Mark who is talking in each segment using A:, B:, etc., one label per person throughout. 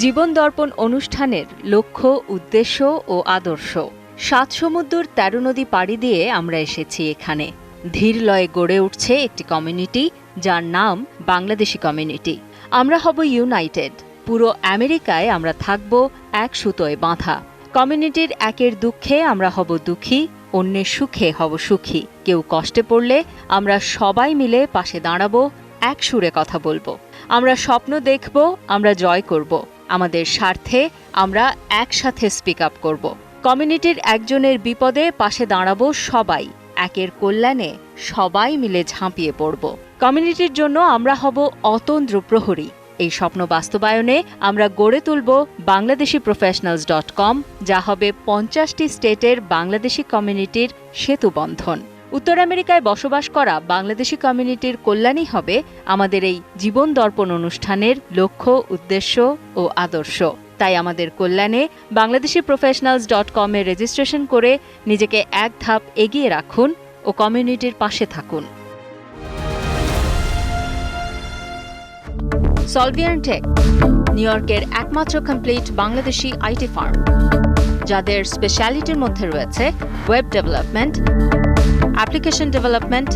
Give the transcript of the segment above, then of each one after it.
A: জীবন দর্পণ অনুষ্ঠানের লক্ষ্য, উদ্দেশ্য ও আদর্শ। ৭ সমুদ্র ১৩ নদী পাড়ি দিয়ে আমরা এসেছি এখানে। ধীর লয়ে গড়ে উঠছে একটি কমিউনিটি, যার নাম বাংলাদেশি কমিউনিটি। আমরা হব ইউনাইটেড। পুরো আমেরিকায় আমরা থাকব এক সুতোয় বাঁধা। কমিউনিটির একের দুঃখে আমরা হব দুঃখী, অন্যের সুখে হব সুখী। কেউ কষ্টে পড়লে আমরা সবাই মিলে পাশে দাঁড়াবো, এক সুরে কথা বলবো। আমরা স্বপ্ন দেখব, আমরা জয় করব। আমাদের স্বার্থে আমরা একসাথে স্পিক আপ করব। কমিউনিটির একজনের বিপদে পাশে দাঁড়াবো সবাই, একের কল্যাণে সবাই মিলে ঝাঁপিয়ে পড়ব। কমিউনিটির জন্য আমরা হব অতন্দ্র প্রহরী। এই স্বপ্ন বাস্তবায়নে আমরা গড়ে তুলব bangladeshiprofessionals.com, যা হবে 50টি স্টেটের বাংলাদেশি কমিউনিটির সেতুবন্ধন। উত্তর আমেরিকায় বসবাস করা বাংলাদেশি কমিউনিটির কল্যাণই হবে আমাদের এই জীবন দর্পণ অনুষ্ঠানের লক্ষ্য, উদ্দেশ্য ও আদর্শ। তাই আমাদের কল্যাণে bangladeshiprofessionals.com এ রেজিস্ট্রেশন করে নিজেকে এক ধাপ এগিয়ে রাখুন ও কমিউনিটির পাশে থাকুন। সলভিয়ান টেক, নিউ ইয়র্কের একমাত্র কমপ্লিট বাংলাদেশি আইটি ফার্ম, যাদের স্পেশালিটির মধ্যে রয়েছে web development, application development,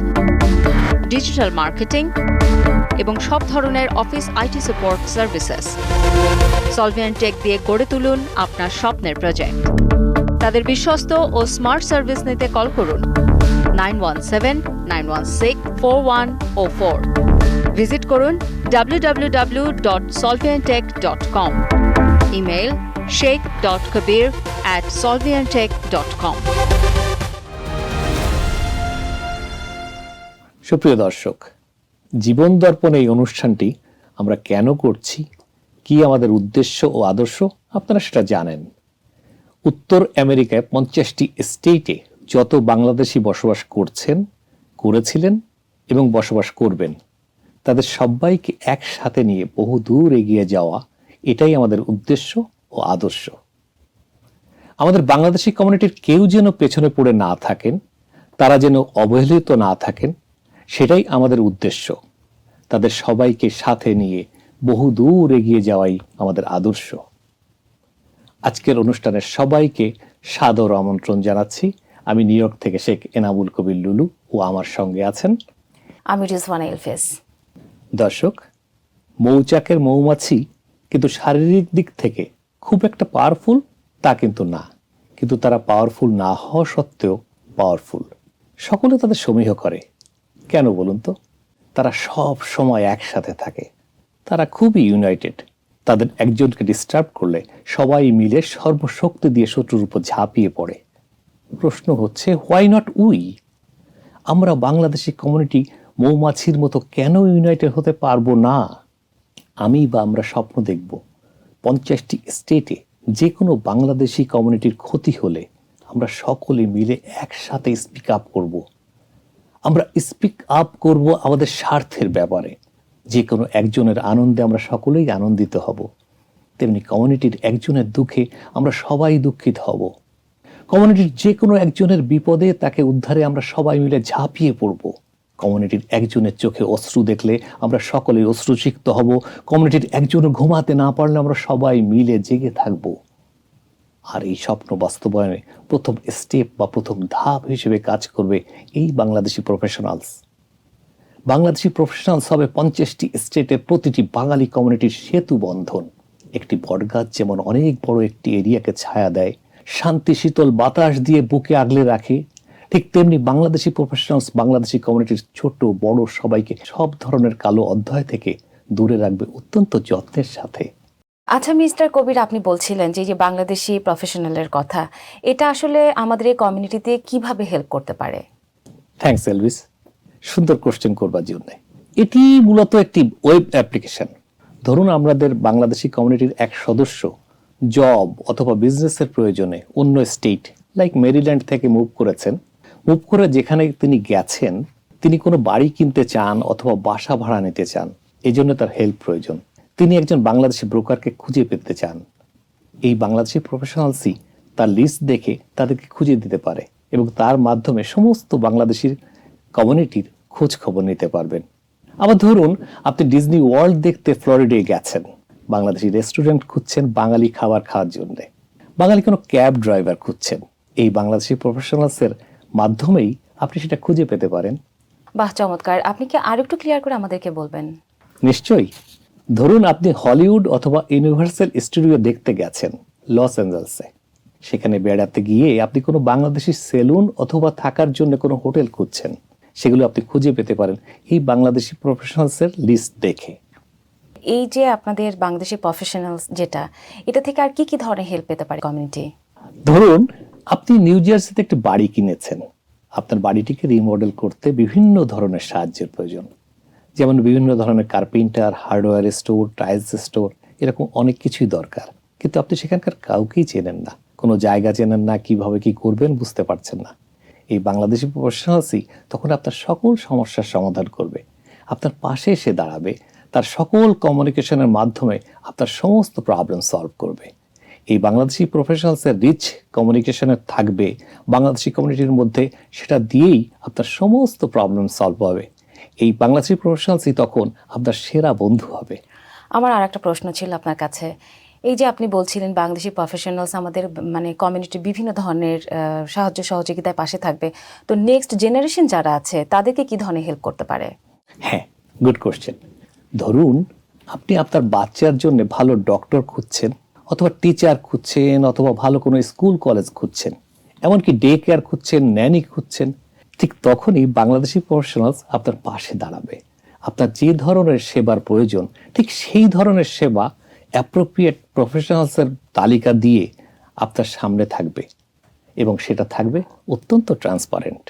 A: digital marketing এবং সব ধরনের office IT support services. Solvian tech দিয়ে গড়ে তুলুন আপনার স্বপ্নের প্রজেক্ট। তাদের বিশ্বস্ত ও স্মার্ট সার্ভিস নিতে কল করুন 917-916-4104। ভিজিট করুন www.solviantech.com। Email sheikh.kabir@solviantech.com।
B: সুপ্রিয় দর্শক, জীবন দর্পণ এই অনুষ্ঠানটি আমরা কেন করছি, কি আমাদের উদ্দেশ্য ও আদর্শ, আপনারা সেটা জানেন। উত্তর আমেরিকায় 50টি স্টেটে যত বাংলাদেশি বসবাস করছেন, করেছিলেন এবং বসবাস করবেন, তাদের সবাইকে একসাথে নিয়ে বহু দূর এগিয়ে যাওয়া, এটাই আমাদের উদ্দেশ্য ও আদর্শ। আমাদের বাংলাদেশি কমিউনিটির কেউ যেন পেছনে পড়ে না থাকেন, তারা যেন অবহেলিত না থাকেন, সেটাই আমাদের উদ্দেশ্য। তাদের সবাইকে সাথে নিয়ে বহু দূর এগিয়ে যাওয়াই আমাদের আদর্শ। আজকের অনুষ্ঠানের সবাইকে সাদর আমন্ত্রণ জানাচ্ছি। আমি নিউ ইয়র্ক থেকে শেখ এনামুল কবির লুলু ও আমার সঙ্গে আছেন
C: আমি রিজওয়ানা এলফেজ।
B: দর্শক, মৌচাকের মৌমাছি কিন্তু শারীরিক দিক থেকে খুব একটা পাওয়ারফুল তা কিন্তু না, কিন্তু তারা পাওয়ারফুল না হওয়া সত্ত্বেও পাওয়ারফুল। সকলে তাদের সমীহ করে। কেন বলুন তো? তারা সব সময় একসাথে থাকে, তারা খুবই ইউনাইটেড। তাদের একজনকে ডিস্টার্ব করলে সবাই মিলে সর্বশক্তি দিয়ে শত্রুর উপর ঝাঁপিয়ে পড়ে। প্রশ্ন হচ্ছে, হোয়াই নট উই? আমরা বাংলাদেশি কমিউনিটি মৌমাছির মতো কেন ইউনাইটেড হতে পারবো না? আমরা স্বপ্ন দেখব 50টি স্টেটে যে কোনো বাংলাদেশি কমিউনিটির ক্ষতি হলে আমরা সকলে মিলে একসাথে স্পিক আপ করব। আমরা স্পিক আপ করব আমাদের স্বার্থের ব্যাপারে। যে কোনো একজনের আনন্দে আমরা সকলেই আনন্দিত হব, তেমনি কমিউনিটির একজনের দুঃখে আমরা সবাই দুঃখিত হব। কমিউনিটির যে কোনো একজনের বিপদে তাকে উদ্ধারে আমরা সবাই মিলে ঝাঁপিয়ে পড়ব। কমিউনিটির একজনের চোখে অশ্রু দেখলে আমরা সকলেই অশ্রুসিক্ত হব। কমিউনিটির একজনও ঘুমাতে না পারলে আমরা সবাই মিলে জেগে থাকব। আর এই স্বপ্ন বাস্তবায়নে প্রথম স্টেপ বা প্রথম ধাপ হিসেবে কাজ করবে এই বাংলাদেশি প্রফেশনালস। বাংলাদেশি প্রফেশনালস হবে 50টি স্টেটের প্রতিটি বাঙালি কমিউনিটির সেতু বন্ধন। একটি বটগাছ যেমন অনেক বড় একটি এরিয়াকে ছায়া দেয়, শান্তি শীতল বাতাস দিয়ে বুকে আগলে রাখে, ঠিক তেমনি বাংলাদেশি প্রফেশনালস বাংলাদেশি কমিউনিটির ছোট বড় সবাইকে সব ধরনের কালো অধ্যায় থেকে দূরে রাখবে অত্যন্ত যত্নের সাথে।
C: আচ্ছা মিস্টার কবির, আপনি বলছিলেন যে বাংলাদেশি প্রফেশনালের কথা, এটা আসলে আমাদের এই কমিউনিটিতে কিভাবে হেল্প করতে পারে?
B: থ্যাঙ্কস এলভিস, সুন্দর কোশ্চেন করবার জন্য। এটি মূলত একটি ওয়েব অ্যাপ্লিকেশন। ধরুন আমাদের বাংলাদেশি কমিউনিটির এক সদস্য জব অথবা বিজনেসের প্রয়োজনে অন্য স্টেট লাইক মেরিল্যান্ড থেকে মুভ করেছেন। মুভ করে যেখানে তিনি গেছেন, তিনি কোনো বাড়ি কিনতে চান অথবা বাসা ভাড়া নিতে চান, এই জন্য তার হেল্প প্রয়োজন। তিনি একজন বাংলাদেশি ব্রোকারকে খুঁজে পেতে চান। এই বাংলাদেশি প্রফেশনালসই তার লিস্ট দেখে তাদেরকে খুঁজে দিতে পারে এবং তার মাধ্যমে সমস্ত বাংলাদেশির কমিউনিটির খোঁজ খবর নিতে পারবেন। আবার ধরুন আপনি ডিজনি ওয়ার্ল্ড দেখতে ফ্লোরিডায় গেছেন, বাংলাদেশি রেস্টুরেন্ট খুঁজছেন বাঙালি খাবার খাওয়ার জন্য, বাঙালি কোনো ক্যাব ড্রাইভার খুঁজছেন, এই বাংলাদেশি প্রফেশনালসের মাধ্যমেই আপনি সেটা খুঁজে পেতে পারেন।
C: বাহ, চমৎকার। আপনি কি আর একটু ক্লিয়ার করে আমাদেরকে বলবেন?
B: নিশ্চয়ই। ধরুন আপনি হলিউড অথবা ইউনিভার্সাল স্টুডিও দেখতে গেছেন লস অ্যাঞ্জেলসে, সেখানে বেড়াতে গিয়ে আপনি কোনো বাংলাদেশি সেলুন অথবা থাকার জন্য কোনো হোটেল খুঁজছেন, সেগুলো আপনি খুঁজে পেতে পারেন এই বাংলাদেশি প্রফেশনালসের লিস্ট দেখে।
C: এই যে আপনাদের বাংলাদেশি প্রফেশনালস যেটা, এটা থেকে আর কি কি ধরনের হেল্প পেতে পারে কমিউনিটি?
B: ধরুন আপনি নিউ জার্সিতে একটি বাড়ি কিনেছেন, আপনার বাড়িটিকে রিমডেল করতে বিভিন্ন ধরনের সাহায্যের প্রয়োজন, যেমন বিভিন্ন ধরনের carpenter, hardware store, tiles store, এরকম অনেক কিছুই দরকার। কিন্তু আপনি সেখানকার কাউকেই চেনেন না, কোনো জায়গা চেনেন না, কিভাবে কি করবেন বুঝতে পারছেন না। এই বাংলাদেশি প্রফেশনালসই তখন আপনার সকল সমস্যার সমাধান করবে, আপনার পাশে এসে দাঁড়াবে, তার সকল কমিউনিকেশনের মাধ্যমে আপনার সমস্ত প্রবলেম সলভ করবে। এই বাংলাদেশি প্রফেশনালসের রিচ কমিউনিকেশনের থাকবে বাংলাদেশি কমিউনিটির মধ্যে, সেটা দিয়েই আপনার সমস্ত প্রবলেম সলভ হবে। এই বাংলাদেশি প্রফেশনালসই তখন আপনার সেরা বন্ধু হবে।
C: আমার আর একটা প্রশ্ন ছিল আপনার কাছে। এই যে আপনি বলছিলেন বাংলাদেশি প্রফেশনালস আমাদের মানে কমিউনিটির বিভিন্ন ধরনের সাহায্য সহযোগিতায় পাশে থাকবে, তো নেক্সট জেনারেশন যারা আছে তাদেরকে কি ধরনের হেল্প করতে পারে?
B: হ্যাঁ, গুড কোশ্চেন। ধরুন আপনি আপনার বাচ্চার জন্য ভালো ডক্টর খুঁজছেন, অথবা টিচার খুঁজছেন, অথবা ভালো কোনো স্কুল কলেজ খুঁজছেন, এমনকি ডে কেয়ার খুঁজছেন, ন্যানি খুঁজছেন, ঠিক তখনই বাংলাদেশি প্রফেশনালস আপনার পাশে দাঁড়াবে। আপনার যে ধরনের সেবার প্রয়োজন ঠিক সেই ধরনের সেবা অ্যাপ্রোপ্রিয়েট প্রফেশনালসের তালিকা দিয়ে আপনার সামনে থাকবে, এবং সেটা থাকবে অত্যন্ত ট্রান্সপারেন্ট।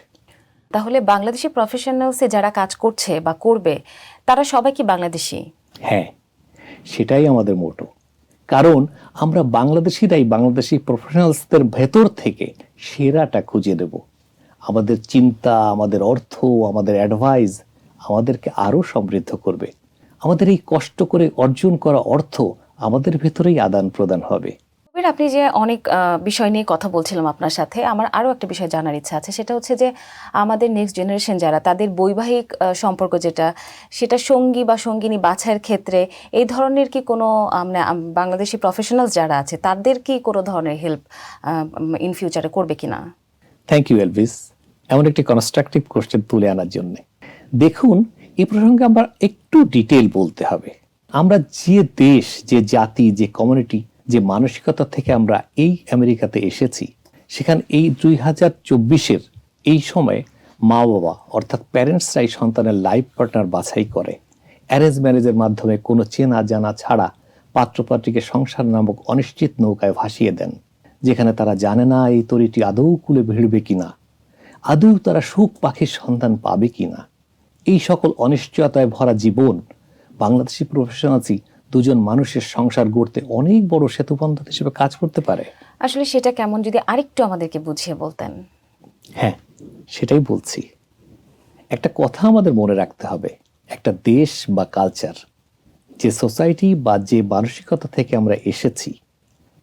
C: তাহলে বাংলাদেশি প্রফেশনালসে যারা কাজ করছে বা করবে তারা সবাই কি বাংলাদেশি?
B: হ্যাঁ, সেটাই আমাদের মোটো। কারণ আমরা বাংলাদেশিরাই বাংলাদেশি প্রফেশনালসদের ভেতর থেকে সেরাটা খুঁজে দেব। আমাদের চিন্তা, আমাদের অর্থ, আমাদের অ্যাডভাইস আমাদেরকে আরো সমৃদ্ধ করবে। আমাদের এই কষ্ট করে অর্জন করা অর্থ আমাদের ভেতরেই আদান প্রদান হবে।
C: কবির, আপনি যে অনেক বিষয় নিয়ে কথা বলছিলাম আপনার সাথে, আমার আরও একটা বিষয় জানার ইচ্ছা আছে। সেটা হচ্ছে যে আমাদের নেক্সট জেনারেশন যারা, তাদের বৈবাহিক সম্পর্ক যেটা, সেটা সঙ্গী বা সঙ্গিনী বাছাইয়ের ক্ষেত্রে এই ধরনের কি কোনো বাংলাদেশি প্রফেশনালস যারা আছে তাদের কি কোনো ধরনের হেল্প ইন ফিউচারে করবে কিনা?
B: থ্যাংক ইউ এলভিস, এমন একটি কনস্ট্রাকটিভ কোশ্চেন তুলে আনার জন্য। দেখুন, এই প্রসঙ্গে আমরা একটু ডিটেল বলতে হবে। আমরা যে দেশ, যে জাতি, যে কমিউনিটি, যে মানসিকতা থেকে আমরা এই আমেরিকাতে এসেছি, সেখানে এই 2024-এর এই সময়ে মা বাবা অর্থাৎ প্যারেন্টসরাই সন্তানের লাইফ পার্টনার বাছাই করে। অ্যারেঞ্জ ম্যারেজের মাধ্যমে কোনো চেনা জানা ছাড়া পাত্রপাত্রীকে সংসার নামক অনিশ্চিত নৌকায় ভাসিয়ে দেন, যেখানে তারা জানে না এই তরিটি আদৌ কুলে ভিড়বে কিনা, আদৌ তারা সুখ পাখির সন্ধান পাবে কিনা। এই সকল অনিশ্চয়তায় ভরা জীবন বাংলাদেশি প্রফেশনালসই দুজন মানুষের সংসার গড়তে অনেক বড় সেতুবন্ধন হিসেবে কাজ করতে পারে।
C: আসলে সেটা কেমন, যদি আরেকটু আমাদেরকে বুঝিয়ে বলতেন।
B: হ্যাঁ, সেটাই বলছি। একটা কথা আমাদের মনে রাখতে হবে, একটা দেশ বা কালচার, যে সোসাইটি বা যে মানসিকতা থেকে আমরা এসেছি,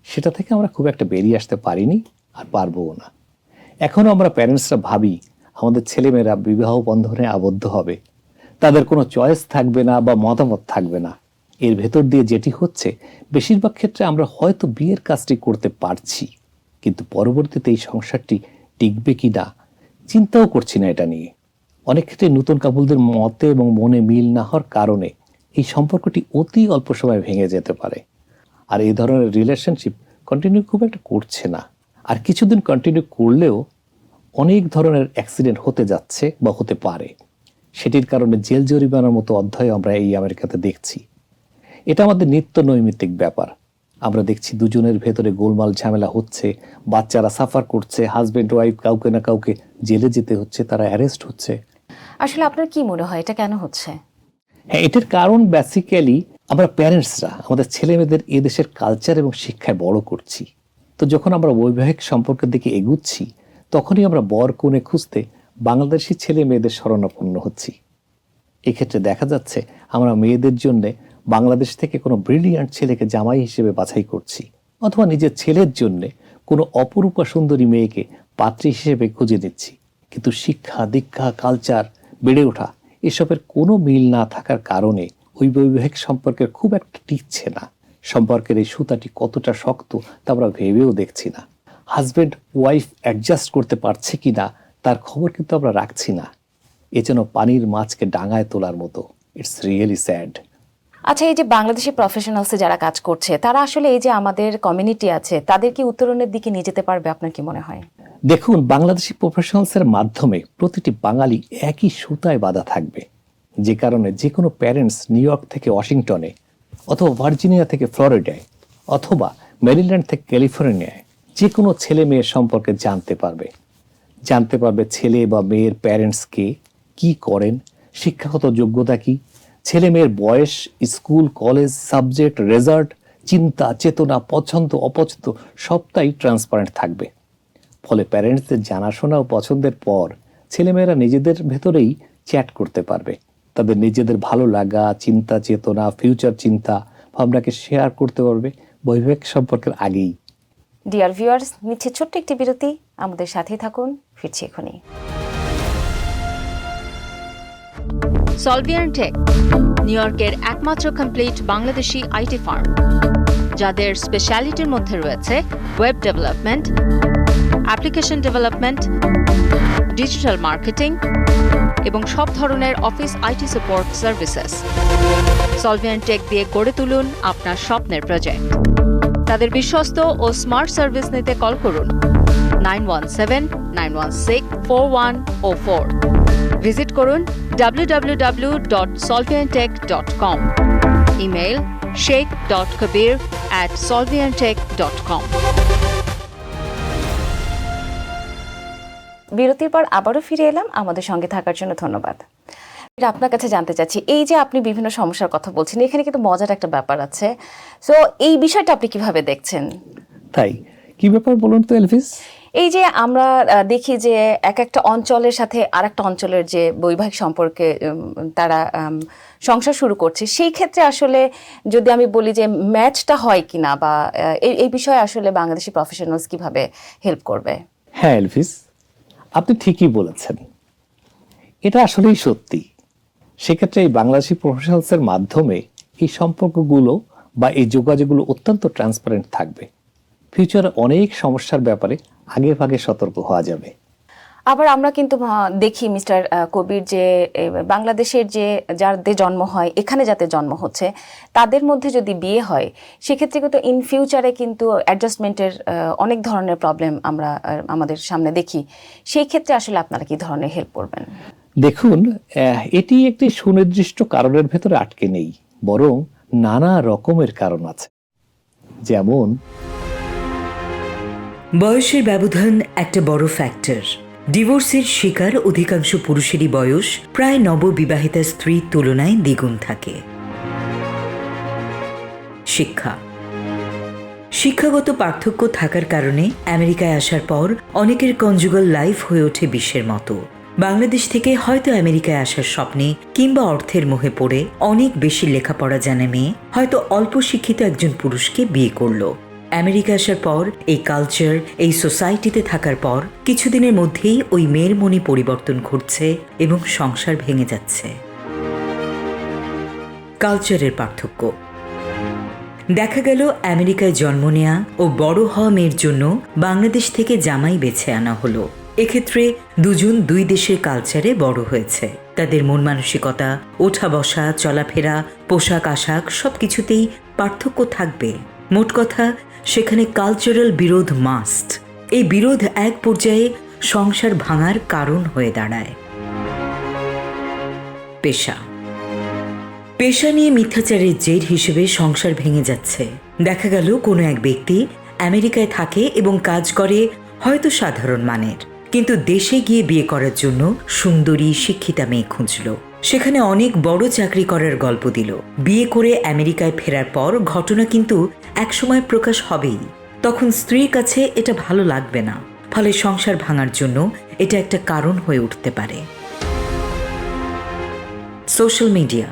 B: সেটা থেকে আমরা খুব একটা বেরিয়ে আসতে পারিনি, আর পারবও না। এখনো আমরা প্যারেন্টসরা ভাবি আমাদের ছেলেমেয়েরা বিবাহ বন্ধনে আবদ্ধ হবে, তাদের কোনো চয়েস থাকবে না বা মতামত থাকবে না। এর ভেতর দিয়ে যেটি হচ্ছে, বেশিরভাগ ক্ষেত্রে আমরা হয়তো বিয়ের কাজটি করতে পারছি, কিন্তু পরবর্তীতে এই সংসারটি টিকবে কি না চিন্তাও করছি না এটা নিয়ে। অনেক ক্ষেত্রে নতুন কাপলদের মতে এবং মনে মিল না হওয়ার কারণে এই সম্পর্কটি অতি অল্প সময় ভেঙে যেতে পারে। আর এই ধরনের রিলেশনশিপ কন্টিনিউ খুব একটা করছে না, আর কিছুদিন কন্টিনিউ করলেও অনেক ধরনের অ্যাক্সিডেন্ট হতে যাচ্ছে বা হতে পারে। সেটির কারণে জেল জরিমানার মতো অধ্যায় আমরা এই আমেরিকাতে দেখছি। এটা আমাদের নিত্য নৈমিত্তিক ব্যাপার। আমরা দেখছি দুজনের ভেতরে গোলমাল ঝামেলা হচ্ছে, বাচ্চারা সাফার করছে, হাজবেন্ড ওয়াইফ কাউকে না কাউকে জেলে যেতে হচ্ছে, তারা অ্যারেস্ট হচ্ছে।
C: আসলে আপনার কি মনে হয় এটা কেন হচ্ছে?
B: হ্যাঁ, এটার কারণ বেসিক্যালি আমরা প্যারেন্টসরা আমাদের ছেলে মেয়েদের এদেশের কালচার এবং শিক্ষায় বড় করছি। তো যখন আমরা বৈবাহিক সম্পর্কের দিকে এগুচ্ছি, তখনই আমরা বর কনে খুঁজতে বাংলাদেশি ছেলে মেয়েদের শরণাপন্ন হচ্ছি। এক্ষেত্রে দেখা যাচ্ছে আমরা মেয়েদের জন্য বাংলাদেশ থেকে কোনো ব্রিলিয়ান্ট ছেলেকে জামাই হিসেবে বাছাই করছি, অথবা নিজের ছেলের জন্য কোনো অপরূপা সুন্দরী মেয়েকে পাত্রী হিসেবে খুঁজে নিচ্ছি। কিন্তু শিক্ষা, দীক্ষা, কালচার, বেড়ে ওঠা এসবের কোনো মিল না থাকার কারণে ওই বৈবাহিক সম্পর্কের খুব একটা টিকছে না, সম্পর্কের এই সুতাটি কতটা শক্ত তা আমরা ভেবেও দেখছি না। হাজব্যান্ড ওয়াইফ অ্যাডজাস্ট করতে পারছে কি না তার খবর কিন্তু আমরা রাখছি না। এ যেন পানির মাছকে ডাঙায় তোলার মতো। It's really sad.
C: আচ্ছা, এই যে বাংলাদেশি প্রফেশনালসে যারা কাজ করছে তারা আসলে এই যে আমাদের কমিউনিটি আছে তাদের কি উত্তরণের দিকে নিয়ে যেতে পারবে, আপনার কি মনে হয়?
B: দেখুন, বাংলাদেশি প্রফেশনালসের মাধ্যমে প্রতিটি বাঙালি একই সুতায় বাঁধা থাকবে, যে কারণে যে কোনো প্যারেন্টস নিউ ইয়র্ক থেকে ওয়াশিংটনে অথবা ভার্জিনিয়া থেকে ফ্লোরিডায় অথবা মেরিল্যান্ড থেকে ক্যালিফোর্নিয়ায় যে কোনো ছেলে মেয়ের সম্পর্কে জানতে পারবে ছেলে বা মেয়ের প্যারেন্টসকে কি করেন, শিক্ষাগত যোগ্যতা কি, ছেলে মেয়ের বয়স, স্কুল কলেজ সাবজেক্ট রেজাল্ট, চিন্তা চেতনা, পছন্দ অপছন্দ সবটাই ট্রান্সপারেন্ট থাকবে। ফলে প্যারেন্টসদের জানাশোনা ও পছন্দের পর ছেলেমেয়েরা নিজেদের ভেতরেই চ্যাট করতে পারবে, তাদের নিজেদের ভালো লাগা, চিন্তা চেতনা, ফিউচার চিন্তা ভাবনাকে শেয়ার করতে পারবে বৈবাহিক সম্পর্কের আগেই।
C: ডিয়ার ভিউয়ার্স, নিচ্ছে ছোট্ট একটি বিরতি, আমাদের সাথেই থাকুন, ফিরছি এখনই।
A: সলভিয়ান টেক নিউ ইয়র্কের একমাত্র কমপ্লিট বাংলাদেশি আইটি ফার্ম, যাদের স্পেশালিটির মধ্যে রয়েছে web development, application development, digital marketing এবং সব ধরনের office IT support services. Solvian tech দিয়ে গড়ে তুলুন আপনার স্বপ্নের প্রজেক্ট। তাদের বিশ্বস্ত ও স্মার্ট সার্ভিস নিতে কল করুন 917-916-4104। ভিজিট করুন www.solviantech.com। Email sheikh.kabir@solviantech.com।
C: বিরতির পর আবারও ফিরে এলাম, আমাদের সঙ্গে থাকার জন্য ধন্যবাদ। আপনার কাছে জানতে চাচ্ছি, এই যে আপনি বিভিন্ন সমস্যার কথা বলছেন, এখানে কিন্তু মজার একটা ব্যাপার আছে। সো এই বিষয়টা আপনি কিভাবে দেখছেন?
B: তাই কি ব্যাপার বলুন তো এলভিস?
C: এই যে আমরা দেখি যে এক একটা অঞ্চলের সাথে আর একটা অঞ্চলের যে বৈবাহিক সম্পর্কে তারা সংসার শুরু করছে, সেই ক্ষেত্রে আসলে যদি আমি বলি যে ম্যাচটা হয় কিনা বা এই বিষয়ে আসলে বাংলাদেশি প্রফেশনালস কিভাবে হেল্প করবে?
B: হ্যাঁ এলভিস, আপনি ঠিকই বলেছেন, এটা আসলেই সত্যি। সেক্ষেত্রে এই বাংলাদেশি প্রফেশনালসের মাধ্যমে এই সম্পর্কগুলো বা এই যোগাযোগগুলো অত্যন্ত ট্রান্সপারেন্ট থাকবে। ফিউচারে অনেক সমস্যার ব্যাপারে আগে ভাগে সতর্ক হওয়া যাবে।
C: আবার আমরা কিন্তু দেখি মিস্টার কবির যে বাংলাদেশের যে যাদের জন্ম হয়, এখানে যাতে জন্ম হচ্ছে, তাদের মধ্যে যদি বিয়ে হয় সেক্ষেত্রে কিন্তু ইন ফিউচারে কিন্তু অ্যাডজাস্টমেন্টের অনেক ধরনের প্রবলেম আমরা আমাদের সামনে দেখি। সেই ক্ষেত্রে আসলে আপনারা কি ধরনের হেল্প করবেন?
B: দেখুন, এটি একটি সুনির্দিষ্ট কারণের ভেতরে আটকে নেই, বরং নানা রকমের কারণ আছে। যেমন
D: বয়সের ব্যবধান একটা বড় ফ্যাক্টর। ডিভোর্সের শিকার অধিকাংশ পুরুষেরই বয়স প্রায় নববিবাহিতা স্ত্রীর তুলনায় দ্বিগুণ থাকে। শিক্ষাগত পার্থক্য থাকার কারণে আমেরিকায় আসার পর অনেকের কনজুগাল লাইফ হয়ে ওঠে বিশ্বের মতো। বাংলাদেশ থেকে হয়তো আমেরিকায় আসার স্বপ্নে কিংবা অর্থের মোহে পড়ে অনেক বেশি লেখাপড়া জানা মেয়ে হয়তো অল্প শিক্ষিত একজন পুরুষকে বিয়ে করলো। আমেরিকা আসার পর এই কালচার, এই সোসাইটিতে থাকার পর কিছুদিনের মধ্যেই ওই মেয়ের মনে পরিবর্তন ঘটছে এবং সংসার ভেঙে যাচ্ছে। কালচারের পার্থক্য। দেখা গেল আমেরিকায় জন্ম নেয়া ও বড় হওয়া মেয়ের জন্য বাংলাদেশ থেকে জামাই বেছে আনা হলো। এক্ষেত্রে দুজন দুই দেশের কালচারে বড় হয়েছে। তাদের মন মানসিকতা, ওঠা বসা, চলাফেরা, পোশাক আশাক সবকিছুতেই পার্থক্য থাকবে। মোট কথা, সেখানে কালচারাল বিরোধ মাস্ট। এই বিরোধ এক পর্যায়ে সংসার ভাঙার কারণ হয়ে দাঁড়ায়। পেশা নিয়ে মিথ্যাচারের জের হিসেবে সংসার ভেঙে যাচ্ছে। দেখা গেল কোনো এক ব্যক্তি আমেরিকায় থাকে এবং কাজ করে হয়তো সাধারণ মানের, কিন্তু দেশে গিয়ে বিয়ে করার জন্য সুন্দরী শিক্ষিতা মেয়ে খুঁজল। সেখানে অনেক বড় চাকরি করার গল্প দিল। বিয়ে করে আমেরিকায় ফেরার পর ঘটনা কিন্তু একসময় প্রকাশ হবেই। তখন স্ত্রীর কাছে এটা ভালো লাগবে না, ফলে সংসার ভাঙার জন্য এটা একটা কারণ হয়ে উঠতে পারে। Social media.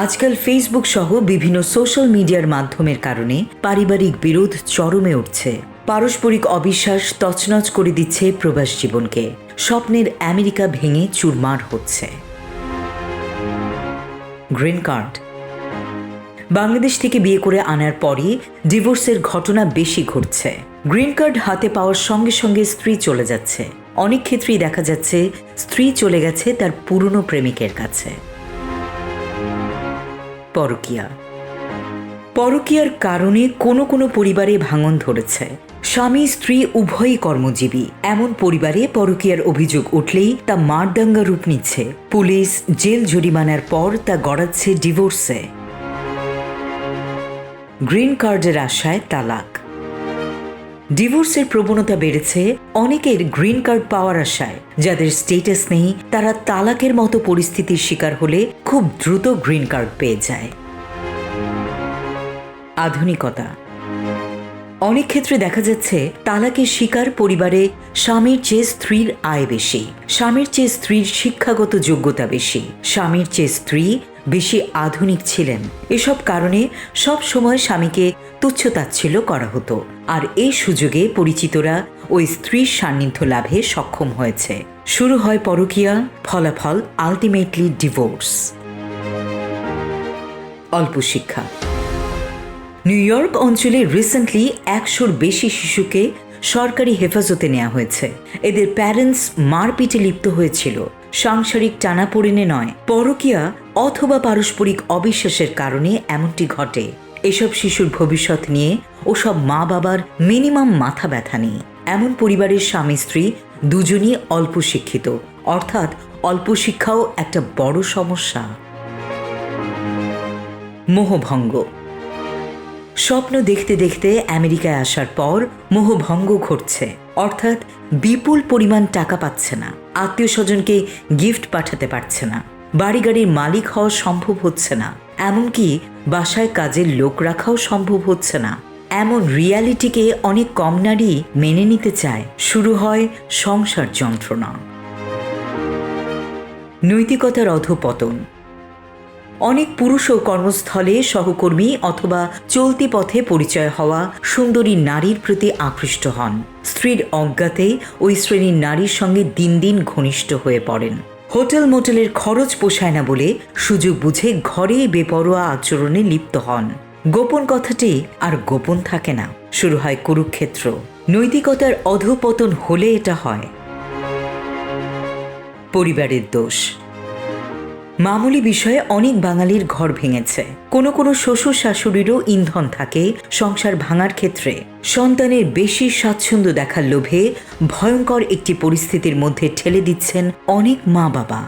D: আজকাল ফেসবুক সহ বিভিন্ন সোশ্যাল মিডিয়ার মাধ্যমের কারণে পারিবারিক বিরোধ চরমে উঠছে। পারস্পরিক অবিশ্বাস তছনছ করে দিচ্ছে প্রবাস জীবনকে। স্বপ্নের আমেরিকা ভেঙে চুরমার হচ্ছে। Green card. বাংলাদেশ থেকে বিয়ে করে আনার পরই ডিভোর্সের ঘটনা বেশি ঘটছে। গ্রিন কার্ড হাতে পাওয়ার সঙ্গে সঙ্গে স্ত্রী চলে যাচ্ছে। অনেক ক্ষেত্রেই দেখা যাচ্ছে স্ত্রী চলে গেছে তার পুরনো প্রেমিকের কাছে। পরকীয়া। পরকীয়ার কারণে কোনো কোনো পরিবারে ভাঙন ধরেছে। স্বামী স্ত্রী উভয়ই কর্মজীবী এমন পরিবারে পরকীয়ার অভিযোগ উঠলেই তা মারদাঙ্গা রূপ নিচ্ছে। পুলিশ জেল জরিমানার পর তা গড়াচ্ছে ডিভোর্সে। গ্রিন কার্ডের আশায় তালাক। ডিভোর্সের প্রবণতা বেড়েছে অনেকের গ্রিন কার্ড পাওয়ার আশায়। যাদের স্টেটাস নেই তারা তালাকের মতো পরিস্থিতির শিকার হলে খুব দ্রুত গ্রিন কার্ড পেয়ে যায়। আধুনিকতা। অনেক ক্ষেত্রে দেখা যাচ্ছে তালাকের শিকার পরিবারে স্বামীর চেয়ে স্ত্রীর আয় বেশি, স্বামীর চেয়ে স্ত্রীর শিক্ষাগত যোগ্যতা বেশি, স্বামীর চেয়ে স্ত্রী বেশি আধুনিক ছিলেন। এসব কারণে সব সময় স্বামীকে তুচ্ছতাচ্ছিল্য করা হতো, আর এই সুযোগে পরিচিতরা ওই স্ত্রীর সান্নিধ্য লাভে সক্ষম হয়েছে। শুরু হয় পরকীয়া, ফলাফল আলটিমেটলি ডিভোর্স। অল্প শিক্ষা। নিউ ইয়র্ক অঞ্চলে রিসেন্টলি 100-র বেশি শিশুকে সরকারি হেফাজতে নেওয়া হয়েছে। এদের প্যারেন্টস মারপিটে লিপ্ত হয়েছিল। সাংসারিক টানাপোড়েনে নয়, পরকীয়া অথবা পারস্পরিক অবিশ্বাসের কারণে এমনটি ঘটে। এসব শিশুর ভবিষ্যৎ নিয়ে ওসব মা বাবার মিনিমাম মাথা ব্যথা নেই। এমন পরিবারের স্বামী স্ত্রী দুজনই অল্প শিক্ষিত, অর্থাৎ অল্প শিক্ষাও একটা বড় সমস্যা। মোহভঙ্গ। স্বপ্ন দেখতে দেখতে আমেরিকায় আসার পর মোহভঙ্গ ঘটছে, অর্থাৎ বিপুল পরিমাণ টাকা পাচ্ছে না, আত্মীয় স্বজনকে গিফট পাঠাতে পারছে না, বাড়ি গাড়ির মালিক হওয়া সম্ভব হচ্ছে না, এমনকি বাসায় কাজের লোক রাখাও সম্ভব হচ্ছে না। এমন রিয়ালিটিকে অনেক কম নারী মেনে নিতে চায়। শুরু হয় সংসার যন্ত্রণা। নৈতিকতার অধঃপতন। অনেক পুরুষও কর্মস্থলে সহকর্মী অথবা চলতি পথে পরিচয় হওয়া সুন্দরী নারীর প্রতি আকৃষ্ট হন। স্ত্রীর অজ্ঞাতে ওই শ্রেণীর নারীর সঙ্গে দিন দিন ঘনিষ্ঠ হয়ে পড়েন। হোটেল মোটেলের খরচ পোষায় না বলে সুযোগ বুঝে ঘরেই বেপরোয়া আচরণে লিপ্ত হন। গোপন কথাটি আর গোপন থাকে না, শুরু হয় কুরুক্ষেত্র। নৈতিকতার অধঃপতন হলে এটা হয়। পরিবারের দোষ। মামুলি বিষয়ে অনেক বাঙালির ঘর ভেঙেছে। কোনো কোনো শ্বশুর শাশুড়িরও ইন্ধন থাকে সংসার ভাঙার ক্ষেত্রে। সন্তানের বেশি স্বাচ্ছন্দ্য দেখার লোভে ভয়ঙ্কর একটি পরিস্থিতির মধ্যে ঠেলে দিচ্ছেন অনেক মা বাবা।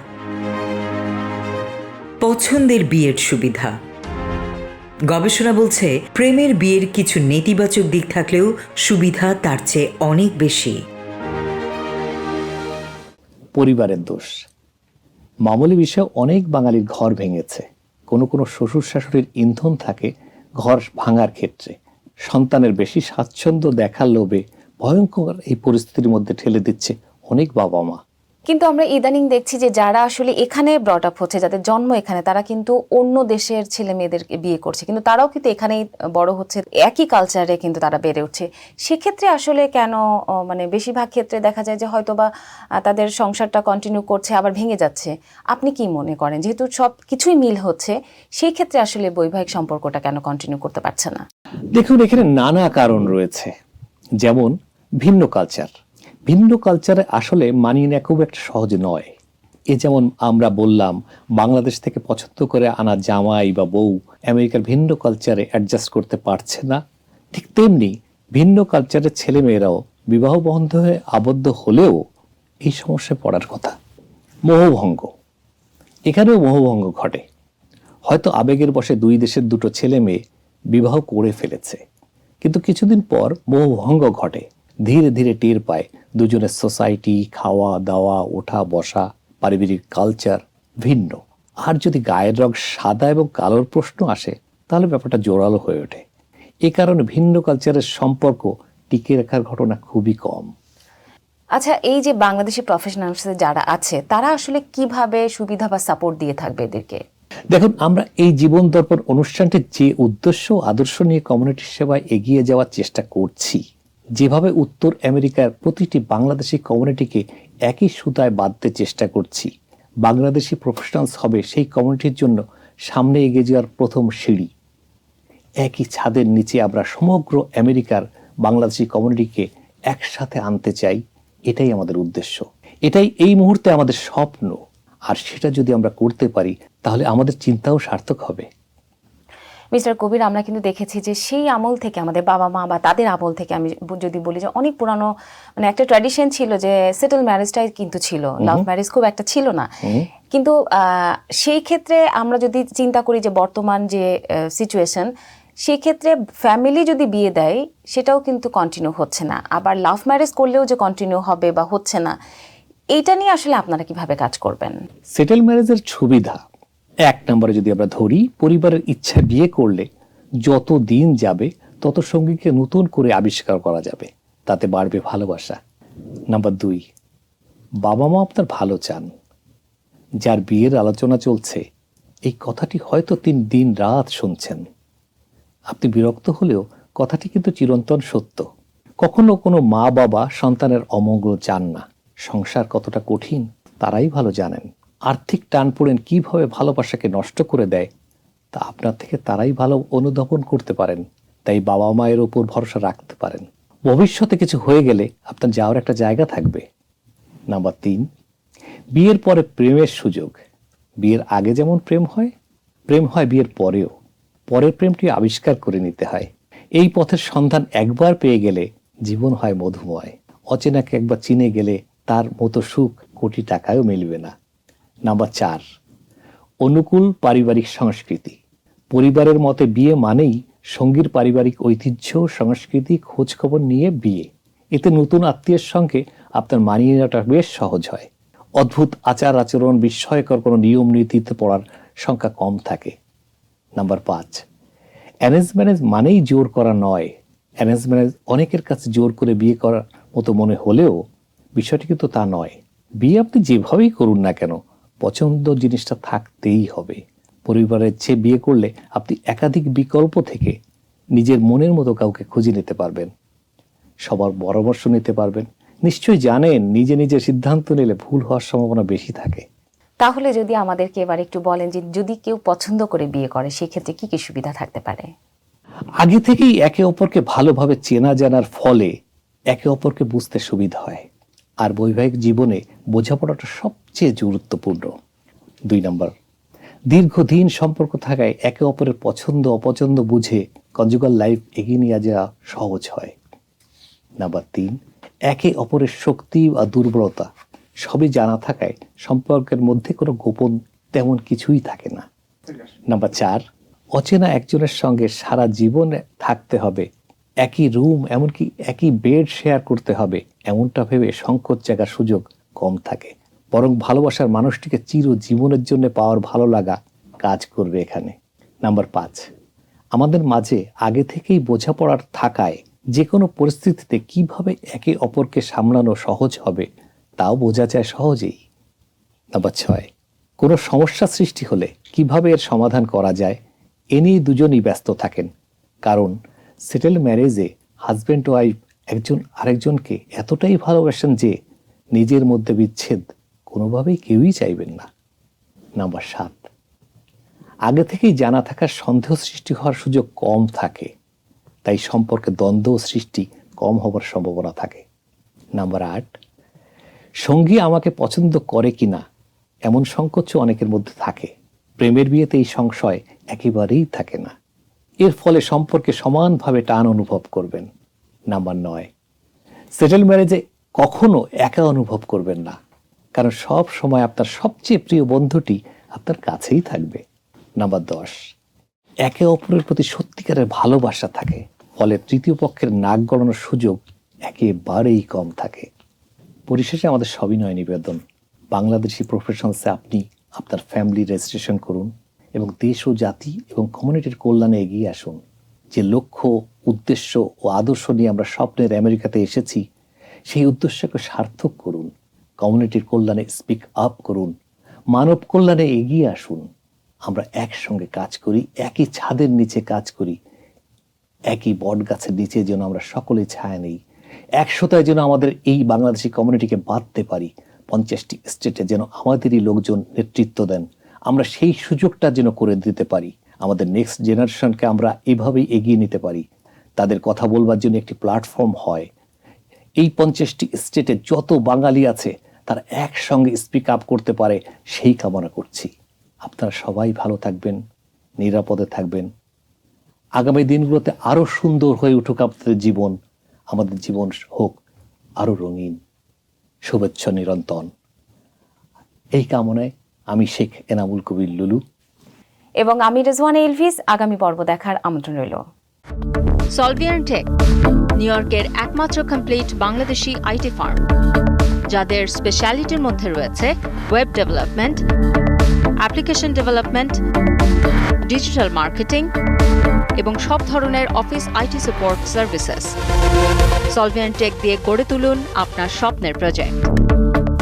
D: পছন্দের বিয়ের সুবিধা। গবেষণা বলছে প্রেমের বিয়ের কিছু নেতিবাচক দিক থাকলেও সুবিধা তার চেয়ে অনেক বেশি।
B: পরিবারের দোষ। মামুলি বিষয়ে অনেক বাঙালির ঘর ভেঙেছে। কোনো কোনো শ্বশুর শাশুড়ির ইন্ধন থাকে ঘর ভাঙার ক্ষেত্রে। সন্তানের বেশি স্বাচ্ছন্দ্য দেখার লোভে ভয়ঙ্কর এই পরিস্থিতির মধ্যে ঠেলে দিচ্ছে অনেক বাবা মা।
C: কিন্তু আমরা ইদানিং দেখছি যে যারা আসলে এখানে ব্রট আপ হচ্ছে, যাদের জন্ম এখানে, তারা কিন্তু অন্য দেশের ছেলে মেয়েদেরকে বিয়ে করছে, কিন্তু তারাও কিন্তু এখানেই বড় হচ্ছে, একই কালচারে কিন্তু তারা বেড়ে উঠছে। সেক্ষেত্রে আসলে কেন মানে বেশিরভাগ ক্ষেত্রে দেখা যায় যে হয়তো বা তাদের সংসারটা কন্টিনিউ করছে আবার ভেঙে যাচ্ছে। আপনি কি মনে করেন, যেহেতু সব কিছুই মিল হচ্ছে, সেই ক্ষেত্রে আসলে বৈবাহিক সম্পর্কটা কেন কন্টিনিউ করতে পারছে না?
B: দেখুন, এখানে নানা কারণ রয়েছে। যেমন ভিন্ন কালচার। ভিন্ন কালচারে আসলে মানিয়ে নেওয়া খুব একটা সহজ নয়। এ যেমন আমরা বললাম বাংলাদেশ থেকে পছন্দ করে আনা জামাই বা বউ আমেরিকার ভিন্ন কালচারে অ্যাডজাস্ট করতে পারছে না, ঠিক তেমনি ভিন্ন কালচারের ছেলে মেয়েরাও বিবাহ বন্ধনে আবদ্ধ হলেও এই সমস্যায় পড়ার কথা। মোহভঙ্গ। এখানেও মোহভঙ্গ ঘটে। হয়তো আবেগের বশে দুই দেশের দুটো ছেলে মেয়ে বিবাহ করে ফেলেছে, কিন্তু কিছুদিন পর মোহভঙ্গ ঘটে। ধীরে ধীরে টের পায় দুজনের সোসাইটি, খাওয়া দাওয়া, ওঠা বসা, পারিবারিক কালচার ভিন্ন। আর যদি গায়ের রং সাদা এবং কালোর প্রশ্ন আসে তাহলে ব্যাপারটা জোরালো হয়ে ওঠে। এ কারণে ভিন্ন কালচারের সম্পর্ক টিকে রাখার ঘটনা খুবই কম।
C: আচ্ছা, এই যে বাংলাদেশি প্রফেশনালস যারা আছে তারা আসলে কিভাবে সুবিধা বা সাপোর্ট দিয়ে থাকবে এদেরকে?
B: দেখুন, আমরা এই জীবন দর্পণ অনুষ্ঠানটির যে উদ্দেশ্য আদর্শ নিয়ে কমিউনিটির সেবায় এগিয়ে যাওয়ার চেষ্টা করছি, যেভাবে উত্তর আমেরিকার প্রতিটি বাংলাদেশি কমিউনিটিকে একই সুতায় বাঁধতে চেষ্টা করছি, বাংলাদেশি প্রফেশনালস হবে সেই কমিউনিটির জন্য সামনে এগিয়ে যাওয়ার প্রথম সিঁড়ি। একই ছাদের নিচে আমরা সমগ্র আমেরিকার বাংলাদেশি কমিউনিটিকে একসাথে আনতে চাই। এটাই আমাদের উদ্দেশ্য, এটাই এই মুহূর্তে আমাদের স্বপ্ন। আর সেটা যদি আমরা করতে পারি তাহলে আমাদের চিন্তাও সার্থক হবে।
C: মিস্টার কবির, আমরা কিন্তু দেখেছি যে সেই আমল থেকে, আমাদের বাবা মা বা তাদের আমল থেকে, আমি যদি বলি যে অনেক পুরানো মানে একটা ট্র্যাডিশন ছিল যে সেটেল ম্যারেজটাই কিন্তু ছিল, লাভ ম্যারেজ খুব একটা ছিল না। কিন্তু সেই ক্ষেত্রে আমরা যদি চিন্তা করি যে বর্তমান যে সিচুয়েশন, সেই ক্ষেত্রে ফ্যামিলি যদি বিয়ে দেয় সেটাও কিন্তু কন্টিনিউ হচ্ছে না, আবার লাভ ম্যারেজ করলেও যে কন্টিনিউ হবে বা হচ্ছে না, এইটা নিয়ে আসলে আপনারা কিভাবে কাজ করবেন?
B: সেটেল ম্যারেজের সুবিধা, এক নম্বরে যদি আমরা ধরি, পরিবারের ইচ্ছা বিয়ে করলে যত দিন যাবে তত সঙ্গীকে নতুন করে আবিষ্কার করা যাবে, তাতে বাড়বে ভালোবাসা। নাম্বার 2, বাবা মা আপনার ভালো চান। যার বিয়ের আলোচনা চলছে এই কথাটি হয়তো 3 দিন রাত শুনছেন। আপনি বিরক্ত হলেও কথাটি কিন্তু চিরন্তন সত্য। কখনো কোনো মা বাবা সন্তানের অমঙ্গল চান না। সংসার কতটা কঠিন তারাই ভালো জানেন। আর্থিক টানপোড়েন কিভাবে ভালোবাসাকে নষ্ট করে দেয় তা আপনার থেকে তারাই ভালো অনুধাবন করতে পারেন। তাই বাবা মায়ের ওপর ভরসা রাখতে পারেন। ভবিষ্যতে কিছু হয়ে গেলে আপনার যাওয়ার একটা জায়গা থাকবে। নাম্বার 3, বিয়ের পরে প্রেমের সুযোগ। বিয়ের আগে যেমন প্রেম হয় বিয়ের পরেও। পরের প্রেমটি আবিষ্কার করে নিতে হয়। এই পথের সন্ধান একবার পেয়ে গেলে জীবন হয় মধুময়। অচেনাকে একবার চিনে গেলে তার মতো সুখ কোটি টাকায়ও মিলবে না। নাম্বার 4, অনুকূল পারিবারিক সংস্কৃতি। পরিবারের মতে বিয়ে মানেই সঙ্গীর পারিবারিক ঐতিহ্য, সংস্কৃতি, খোঁজখবর নিয়ে বিয়ে। এতে নতুন আত্মীয়ের সঙ্গে আপনার মানিয়ে নেওয়াটা বেশ সহজ হয়। অদ্ভুত আচার আচরণ, বিস্ময়কর কোনো নিয়ম নীতিতে পড়ার সংখ্যা কম থাকে। নাম্বার 5, অ্যারেঞ্জ ম্যারেজ মানেই জোর করা নয়। অ্যারেঞ্জ ম্যারেজ অনেকের কাছে জোর করে বিয়ে করার মতো মনে হলেও বিষয়টি কিন্তু তা নয়। বিয়ে আপনি যেভাবেই করুন না কেন, পছন্দ জিনিসটা থাকতেই হবে। পরিবারের চেয়ে বিয়ে করলে আপনি একাধিক বিকল্প থেকে নিজের মনের মতো কাউকে খুঁজে নিতে পারবেন, সবার পরামর্শ নিতে পারবেন। নিশ্চয়ই জানেন নিজে নিজে সিদ্ধান্ত নিলে ভুল হওয়ার সম্ভাবনা বেশি থাকে।
C: তাহলে যদি আমাদেরকে এবার একটু বলেন যে যদি কেউ পছন্দ করে বিয়ে করে সেক্ষেত্রে কি কি সুবিধা থাকতে পারে?
B: আগে থেকেই একে অপরকে ভালোভাবে চেনা জানার ফলে একে অপরকে বুঝতে সুবিধা হয়। আর বৈবাহিক জীবনে বোঝাপড়াটা সবচেয়ে গুরুত্বপূর্ণ। 2 নম্বর, দীর্ঘদিন সম্পর্ক থাকায় একে অপরের পছন্দ অপছন্দ বুঝে কনজুগাল লাইফ এগিয়ে নিয়ে যাওয়া সহজ হয়। নাম্বার 3, একে অপরের শক্তি বা দুর্বলতা সবই জানা থাকায় সম্পর্কের মধ্যে কোনো গোপন তেমন কিছুই থাকে না। নাম্বার 4, অচেনা একজনের সঙ্গে সারা জীবনে থাকতে হবে, একই রুম এমনকি একই বেড শেয়ার করতে হবে এমনটা ভেবে সংকোচ জাগার সুযোগ কম থাকে। বরং ভালোবাসার মানুষটিকে চিরজীবনের জন্য পাওয়ার ভালো লাগা কাজ করবে এখানে। নাম্বার 5, আমাদের মাঝে আগে থেকেই বোঝাপড়ার থাকায় যে কোনো পরিস্থিতিতে কিভাবে একে অপরকে সামলানো সহজ হবে তাও বোঝা যায় সহজেই। নাম্বার 6, কোনো সমস্যা সৃষ্টি হলে কিভাবে এর সমাধান করা যায় এ নিয়ে দুজনই ব্যস্ত থাকেন। কারণ সেটেল ম্যারেজে হাজব্যান্ড ওয়াইফ একজন আরেকজনকে এতটাই ভালোবাসেন যে নিজের মধ্যে বিচ্ছেদ কোনোভাবেই কেউই চাইবেন না। নাম্বার 7, আগে থেকেই জানা থাকার সন্দেহ সৃষ্টি হওয়ার সুযোগ কম থাকে, তাই সম্পর্কে দ্বন্দ্ব সৃষ্টি কম হবার সম্ভাবনা থাকে। নাম্বার 8, সঙ্গী আমাকে পছন্দ করে কিনা এমন সংকোচ অনেকের মধ্যে থাকে। প্রেমের বিয়েতে এই সংশয় একেবারেই থাকে না। এর ফলে সম্পর্কে সমানভাবে টান অনুভব করবেন। নাম্বার 9, সেটেল ম্যারেজে কখনো একা অনুভব করবেন না, কারণ সব সময় আপনার সবচেয়ে প্রিয় বন্ধুটি আপনার কাছেই থাকবে। নাম্বার 10, একে অপরের প্রতি সত্যিকারের ভালোবাসা থাকে, ফলে তৃতীয় পক্ষের নাক গলানোর সুযোগ একেবারেই কম থাকে। পরিশেষে আমাদের সবিনয় নিবেদন, বাংলাদেশি প্রফেশনসে আপনি আপনার ফ্যামিলি রেজিস্ট্রেশন করুন এবং দেশ ও জাতি এবং কমিউনিটির কল্যাণে এগিয়ে আসুন। যে লক্ষ্য, উদ্দেশ্য ও আদর্শ নিয়ে আমরা স্বপ্নের আমেরিকাতে এসেছি সেই উদ্দেশ্যকে সার্থক করুন। কমিউনিটির কল্যাণে স্পিক আপ করুন, মানব কল্যাণে এগিয়ে আসুন। আমরা একসঙ্গে কাজ করি, একই ছাদের নিচে কাজ করি, একই বট গাছের নিচে যেন আমরা সকলে ছায়া নেই। 100টায় যেন আমাদের এই বাংলাদেশি কমিউনিটিকে বাঁধতে পারি। 50টি স্টেটে যেন আমাদেরই লোকজন নেতৃত্ব দেন। আমরা সেই সুযোগটা যেন করে দিতে পারি, আমাদের নেক্সট জেনারেশনকে আমরা এভাবেই এগিয়ে নিতে পারি, তাদের কথা বলবার জন্য একটি প্ল্যাটফর্ম হয়। এই 50টি স্টেটে যত বাঙালি আছে তারা একসঙ্গে স্পিক আপ করতে পারে, সেই কামনা করছি। আপনারা সবাই ভালো থাকবেন, নিরাপদে থাকবেন। আগামী দিনগুলোতে আরও সুন্দর হয়ে উঠুক আপনাদের জীবন, আমাদের জীবন হোক আরও রঙিন। শুভেচ্ছা নিরন্তন। এই কামনায় আমি শেখ এনামুল কবির লুলু
C: এবং আমি রেজওয়ানা এলভিস। আগামী পর্ব দেখার আমন্ত্রণ রইল।
A: সলভিয়ান টেক নিউ ইয়র্কের একমাত্র কমপ্লিট বাংলাদেশি আইটি ফার্ম, যাদের স্পেশালিটির মধ্যে রয়েছে web development, application development, digital marketing এবং সব ধরনের office IT support services. Solvian tech দিয়ে গড়ে তুলুন আপনার স্বপ্নের প্রজেক্ট।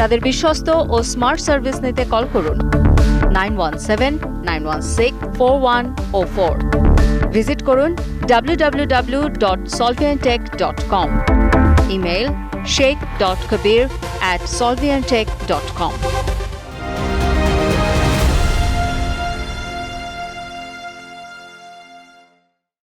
A: তাদের বিশ্বস্ত ও স্মার্ট সার্ভিস নিতে কল করুন 9179164104। ভিজিট করুন www.solviantech.com। Email sheikh.kabir@solviantech.com।